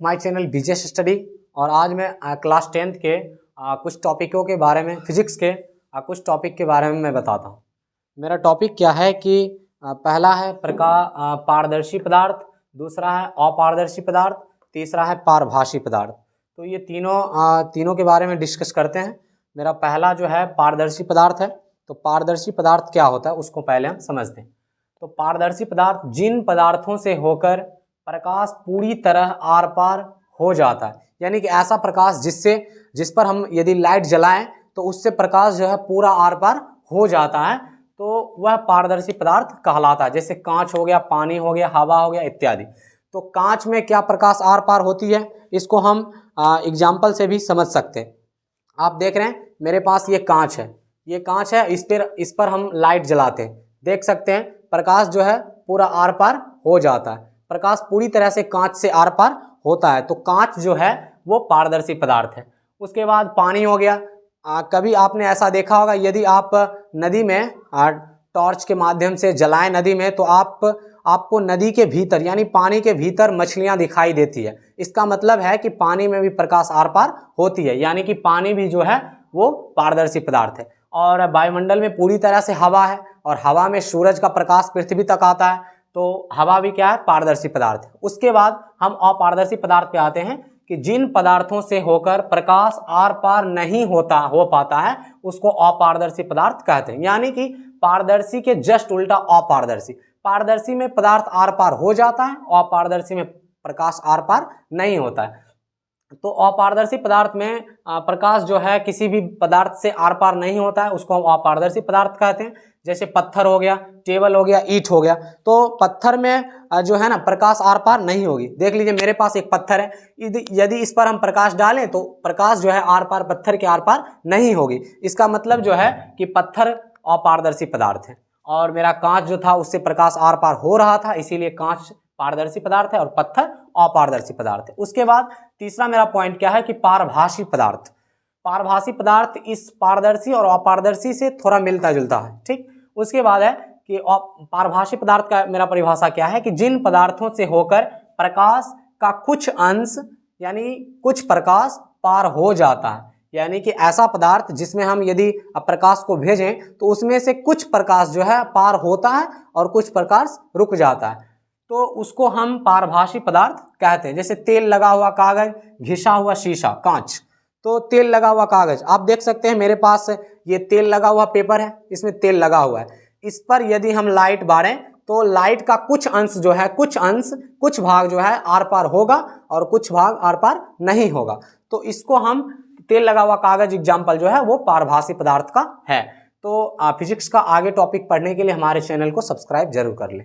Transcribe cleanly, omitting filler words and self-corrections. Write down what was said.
My channel BJS study. और आज मैं क्लास 10th के कुछ टॉपिकों के बारे में, फिजिक्स के कुछ टॉपिक के बारे में मैं बताता हूँ। मेरा टॉपिक क्या है कि पहला है पारदर्शी पदार्थ, दूसरा है अपारदर्शी पदार्थ, तीसरा है पारभासी पदार्थ। तो ये तीनों के बारे में डिस्कस करते हैं। मेरा पहला जो है पारदर्शी पदार्थ है। तो पारदर्शी पदार्थ क्या होता है उसको पहले हम समझते हैं। तो पारदर्शी पदार्थ जिन पदार्थों से होकर प्रकाश पूरी तरह आर पार हो जाता है, यानी कि ऐसा प्रकाश जिस पर हम यदि लाइट जलाएं तो उससे प्रकाश जो है पूरा आर पार हो जाता है, तो वह पारदर्शी पदार्थ कहलाता है। जैसे कांच हो गया, पानी हो गया, हवा हो गया इत्यादि। तो कांच में क्या प्रकाश आर पार होती है, इसको हम एग्जाम्पल से भी समझ सकते हैं। आप देख रहे हैं मेरे पास ये कांच है, इस पर हम लाइट जलाते हैं, देख सकते हैं प्रकाश जो है पूरा आर पार हो जाता है। प्रकाश पूरी तरह से कांच से आर पार होता है, तो कांच जो है वो पारदर्शी पदार्थ है। उसके बाद पानी हो गया। कभी आपने ऐसा देखा होगा, यदि आप नदी में टॉर्च के माध्यम से जलाएं नदी में, तो आपको नदी के भीतर यानी पानी के भीतर मछलियां दिखाई देती है। इसका मतलब है कि पानी में भी प्रकाश आर पार होती है, यानी कि पानी भी जो है वो पारदर्शी पदार्थ है। और वायुमंडल में पूरी तरह से हवा है, और हवा में सूरज का प्रकाश पृथ्वी तक आता है, तो हवा भी क्या है, पारदर्शी पदार्थ है। उसके बाद हम अपारदर्शी पदार्थ पे आते हैं कि जिन पदार्थों से होकर प्रकाश आर पार नहीं हो पाता है उसको अपारदर्शी पदार्थ कहते हैं। यानी कि पारदर्शी के जस्ट उल्टा अपारदर्शी। पारदर्शी में पदार्थ आर पार हो जाता है, अपारदर्शी में प्रकाश आर पार नहीं होता है। तो अपारदर्शी पदार्थ में प्रकाश जो है किसी भी पदार्थ से आर पार नहीं होता है, उसको हम अपारदर्शी पदार्थ कहते हैं। जैसे पत्थर हो गया, टेबल हो गया, ईंट हो गया। तो पत्थर में जो है ना प्रकाश आर पार नहीं होगी। देख लीजिए मेरे पास एक पत्थर है, यदि इस पर हम प्रकाश डालें तो प्रकाश जो है आर पार, पत्थर के आर पार नहीं होगी। इसका मतलब जो है कि पत्थर अपारदर्शी पदार्थ है। और मेरा कांच जो था उससे प्रकाश आर पार हो रहा था, इसीलिए कांच पारदर्शी पदार्थ है और पत्थर अपारदर्शी पदार्थ है। उसके बाद तीसरा मेरा पॉइंट क्या है कि पारभासी पदार्थ। पारभासी पदार्थ इस पारदर्शी और अपारदर्शी से थोड़ा मिलता जुलता है, ठीक। उसके बाद है कि पारभासी पदार्थ का मेरा परिभाषा क्या है कि जिन पदार्थों से होकर प्रकाश का कुछ अंश यानी कुछ प्रकाश पार हो जाता है, यानी कि ऐसा पदार्थ जिसमें हम यदि प्रकाश को भेजें तो उसमें से कुछ प्रकाश जो है पार होता है और कुछ प्रकाश रुक जाता है, तो उसको हम पारभासी पदार्थ कहते हैं। जैसे तेल लगा हुआ कागज, घिसा हुआ शीशा, कांच। तो तेल लगा हुआ कागज, आप देख सकते हैं मेरे पास ये तेल लगा हुआ पेपर है, इसमें तेल लगा हुआ है। इस पर यदि हम लाइट बारें तो लाइट का कुछ अंश जो है, कुछ भाग जो है आर पार होगा और कुछ भाग आर पार नहीं होगा। तो इसको हम तेल लगा हुआ कागज एग्जाम्पल जो है वो पारभासी पदार्थ का है। तो फिजिक्स का आगे टॉपिक पढ़ने के लिए हमारे चैनल को सब्सक्राइब जरूर कर लें।